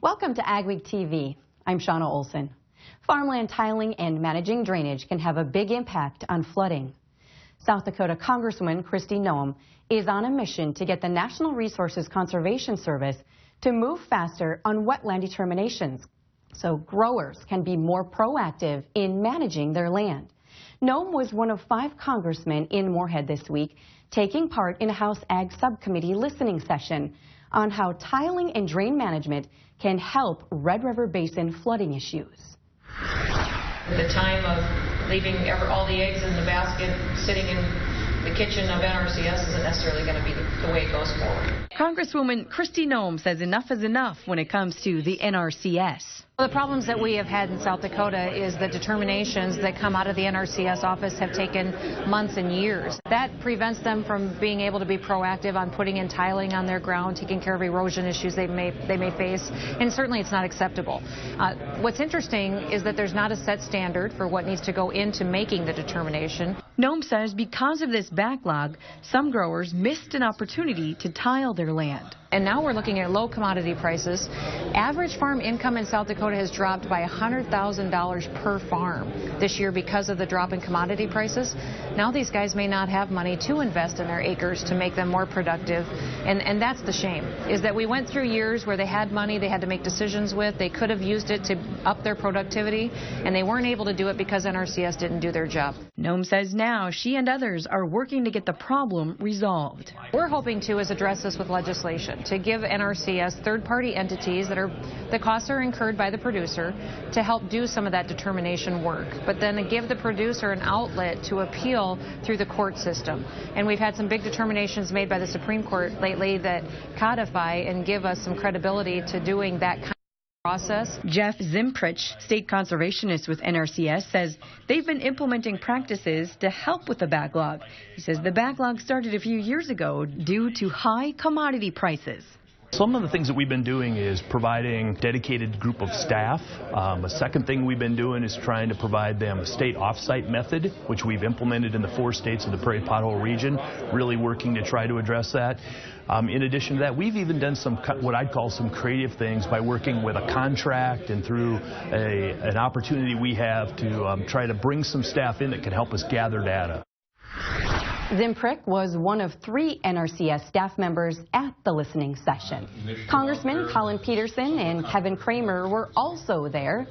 Welcome to Ag Week TV. I'm Shauna Olson. Farmland tiling and managing drainage can have a big impact on flooding. South Dakota Congresswoman Noem is on a mission to get the National Resources Conservation Service to move faster on wetland determinations so growers can be more proactive in managing their land. Noem was one of 5 congressmen in Moorhead this week, taking part in a House Ag Subcommittee listening session on how tiling and drain management can help Red River Basin flooding issues. The time of leaving all the eggs in the basket sitting in the kitchen of NRCS isn't necessarily going to be the way it goes forward. Congresswoman Noem says enough is enough when it comes to the NRCS. Well, the problems that we have had in South Dakota is the determinations that come out of the NRCS office have taken months and years. That prevents them from being able to be proactive on putting in tiling on their ground, taking care of erosion issues they may face, and certainly it's not acceptable. What's interesting is that there's not a set standard for what needs to go into making the determination. Noem says because of this backlog, some growers missed an opportunity to tile their land. And now we're looking at low commodity prices. Average farm income in South Dakota has dropped by $100,000 per farm this year because of the drop in commodity prices. Now these guys may not have money to invest in their acres to make them more productive. And that's the shame, is that we went through years where they had money they had to make decisions with. They could have used it to up their productivity, and they weren't able to do it because NRCS didn't do their job. Noem says now she and others are working to get the problem resolved. We're hoping to address this with legislation to give NRCS third-party entities the costs are incurred by the producer to help do some of that determination work, but then to give the producer an outlet to appeal through the court system. And we've had some big determinations made by the Supreme Court lately that codify and give us some credibility to doing that kind of process. Jeff Zimprich, state conservationist with NRCS, says they've been implementing practices to help with the backlog. He says the backlog started a few years ago due to high commodity prices. Some of the things that we've been doing is providing a dedicated group of staff. A second thing we've been doing is trying to provide them a state off-site method, which we've implemented in the 4 states of the Prairie Pothole region, really working to try to address that. In addition to that, we've even done some what I'd call some creative things by working with a contract and through an opportunity we have to try to bring some staff in that can help us gather data. Zimprich was one of 3 NRCS staff members at the listening session. Congressman Colin Peterson and Kevin Kramer were also there.